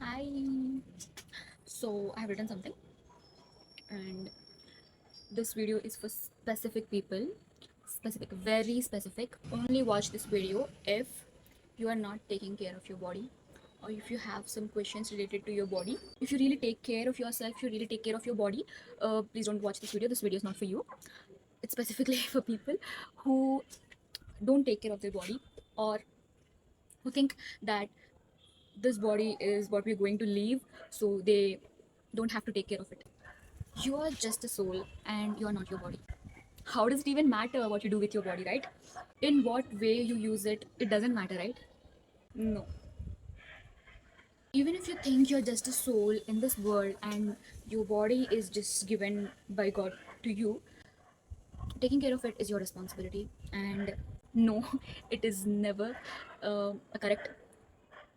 Hi. So I have written something, and this video is for specific people, specific, very specific. Only watch this video if you are not taking care of your body, or if you have some questions related to your body. If you really take care of yourself, if you really take care of your body, please don't watch this video. This video is not for you. It's specifically for people who don't take care of their body, or who think that this body is what we're going to leave, so they don't have to take care of it. You are just a soul and you are not your body. How does it even matter what you do with your body, right? In what way you use it, it doesn't matter, right? No. Even if you think you're just a soul in this world and your body is just given by God to you, taking care of it is your responsibility. And no, it is never a correct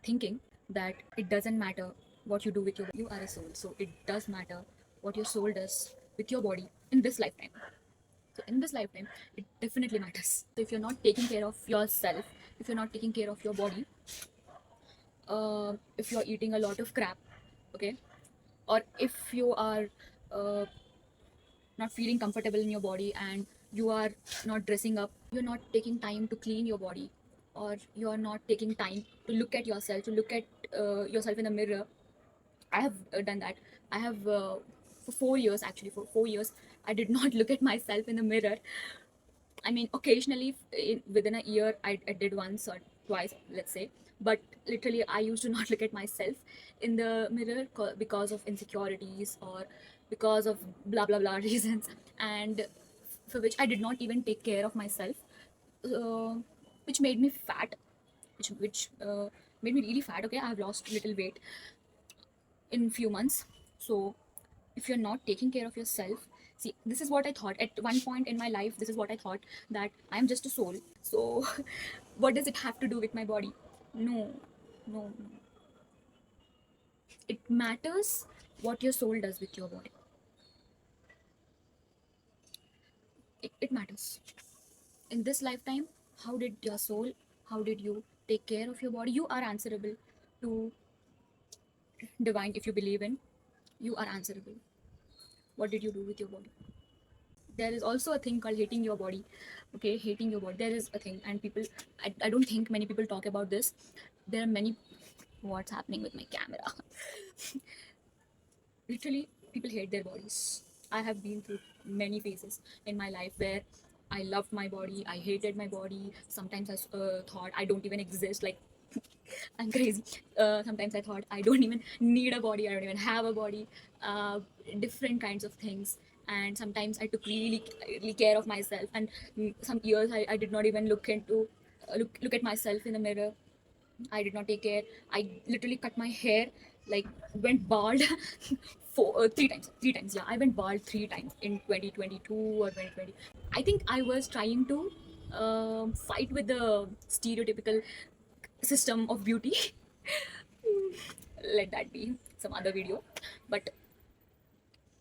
thinking that it doesn't matter what you do with your body. You are a soul, so it does matter what your soul does with your body in this lifetime. So in this lifetime, it definitely matters. So if you're not taking care of yourself, if you're not taking care of your body, if you're eating a lot of crap, okay, or if you are uh, not feeling comfortable in your body and you are not dressing up, you're not taking time to clean your body, or you're not taking time to look at yourself, to look at yourself in the mirror. I have done that. I have for 4 years, actually for 4 years, I did not look at myself in the mirror. I mean, occasionally within a year, I did once or twice, let's say. But literally, I used to not look at myself in the mirror because of insecurities, or because of blah blah blah reasons, and for which I did not even take care of myself, uh, which made me fat, which made me really fat. Okay, I've lost little weight in few months. So if you're not taking care of yourself, see, this is what I thought at one point in my life. This is what I thought, that I am just a soul, so what does it have to do with my body? No, no, no. It matters what your soul does with your body. It matters in this lifetime. How did your soul, how did you take care of your body? You are answerable to divine. If you believe in, you are answerable. What did you do with your body? There is also a thing called hating your body. Okay, hating your body, there is a thing, and people, I don't think many people talk about this. There are many, what's happening with my camera? Literally, people hate their bodies. I have been through many phases in my life where I loved my body, I hated my body. Sometimes I thought I don't even exist, like I'm crazy. Sometimes I thought I don't even need a body, I don't even have a body. uh, Different kinds of things. And sometimes I took really care of myself, and some years I did not even look into look at myself in the mirror. I did not take care. I literally cut my hair, like went bald three times. Yeah, I went bald 3 times in 2022 or 2020. I think I was trying to fight with the stereotypical system of beauty. Let that be some other video. But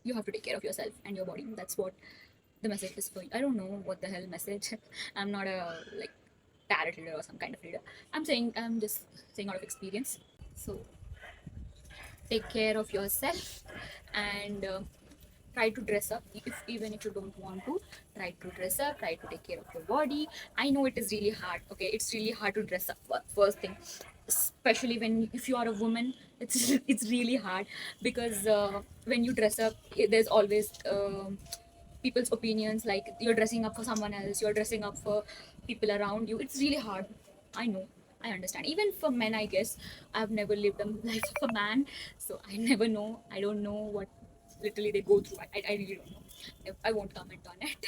you have to take care of yourself and your body. That's what the message is for you. I don't know what the hell message. I'm not a like tarot reader or some kind of reader. I'm just saying out of experience. So take care of yourself, and try to dress up. If even if you don't want to, try to dress up, try to take care of your body. I know it is really hard. Okay, it's really hard to dress up first thing, especially when if you are a woman. It's it's really hard, because when you dress up, there's always people's opinions, like you're dressing up for someone else, you're dressing up for people around you. It's really hard. I know, I understand. Even for men, I guess. I've never lived a life of a man, so I never know. I don't know what literally they go through. I really don't know. I won't comment on it.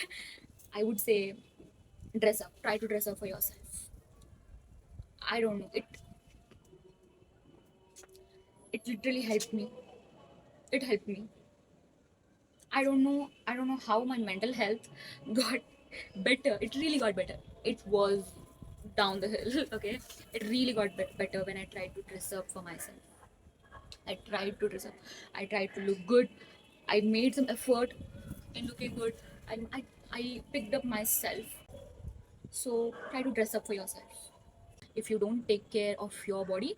I would say dress up, try to dress up for yourself. I don't know, it literally helped me. It helped me. I don't know how my mental health got better. It really got better. It was down the hill. Okay, it really got better when I tried to dress up for myself. I tried to dress up. I tried to look good. I made some effort in looking good. I picked up myself. So try to dress up for yourself. If you don't take care of your body,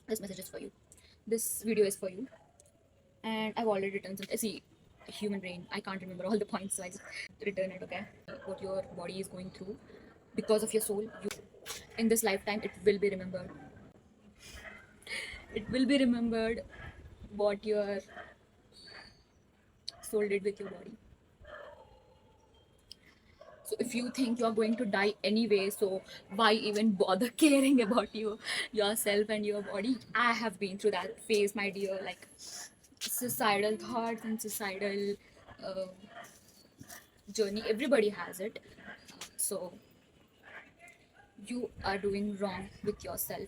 this message is for you. this video is for you. And I've already written some. See, human brain, I can't remember all the points, so I just return it. Okay, what your body is going through because of your soul, in this lifetime it will be remembered. It will be remembered what your soul did with your body. So if you think you're going to die anyway, so why even bother caring about yourself and your body? I have been through that phase, my dear. Like, suicidal thoughts and suicidal uh, journey, everybody has it. So you are doing wrong with yourself.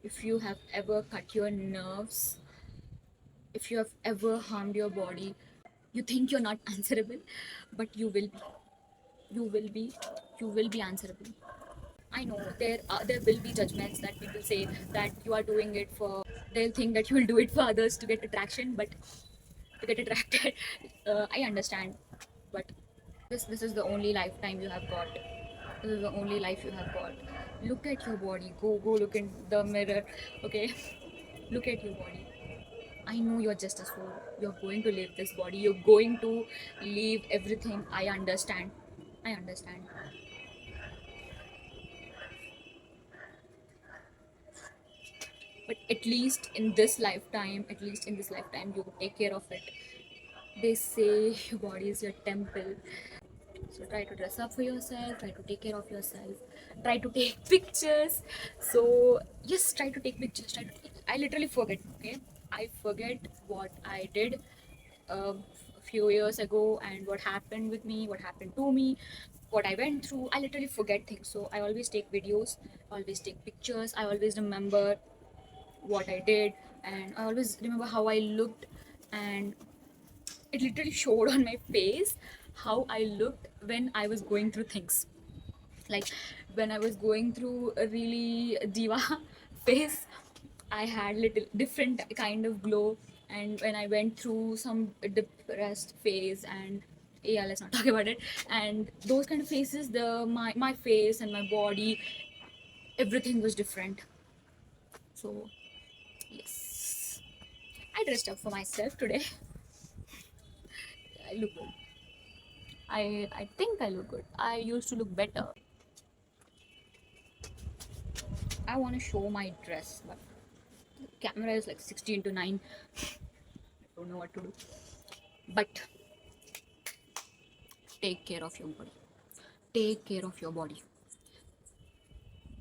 If you have ever cut your nerves, if you have ever harmed your body, you think you're not answerable, but you will be. You will be. You will be answerable. I know there will be judgments that people say that you are doing it for. They'll think that you will do it for others to get attraction, but to get attracted. I understand, but this is the only lifetime you have got. This is the only life you have got. Look at your body. Go look in the mirror. Okay, look at your body. I know you're just a soul. You're going to leave this body. You're going to leave everything. I understand. I understand. But at least in this lifetime, you take care of it. They say your body is your temple. So try to dress up for yourself, try to take care of yourself, try to take pictures. So yes, try to take pictures. I literally forget. Okay, I forget what I did a few years ago and what happened with me, what happened to me, what I went through. I literally forget things. So I always take videos, always take pictures. I always remember what I did, and I always remember how I looked, and it literally showed on my face how I looked when I was going through things. Like, when I was going through a really diva phase, I had little different kind of glow, and when I went through some depressed phase, and yeah, let's not talk about it, and those kind of phases, my face and my body, everything was different. So yes, I dressed up for myself today. I look good. I think I look good. I used to look better. I want to show my dress, but the camera is like 16 to 9. I don't know what to do. But take care of your body. Take care of your body.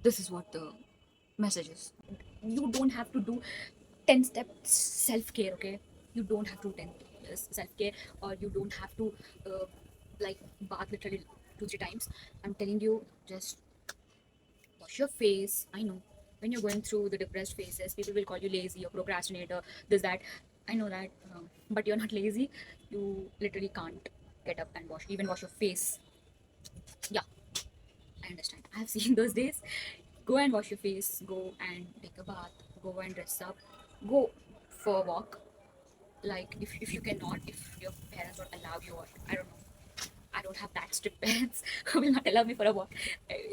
This is what the message is. You don't have to do 10 steps self care, okay? You don't have to do 10 self care, or you don't have to like bath literally 2 3 times. I'm telling you, just wash your face. I know when you're going through the depressed phases, people will call you lazy or procrastinator, this, that. I know that, but you're not lazy. You literally can't get up and even wash your face. Yeah, I understand. I have seen those days. Go and wash your face. Go and take a bath. Go and dress up. Go for a walk. Like, if you cannot, if your parents don't allow you, or I don't know. I don't have that strict parents who will not allow me for a walk.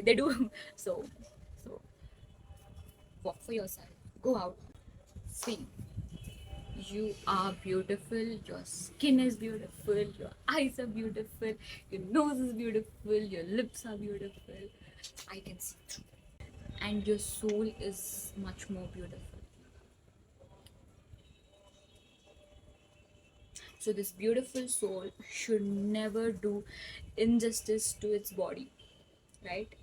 They do. So walk for yourself. Go out. See, you are beautiful. Your skin is beautiful. Your eyes are beautiful. Your nose is beautiful. Your lips are beautiful. I can see through. And your soul is much more beautiful. So this beautiful soul should never do injustice to its body, right?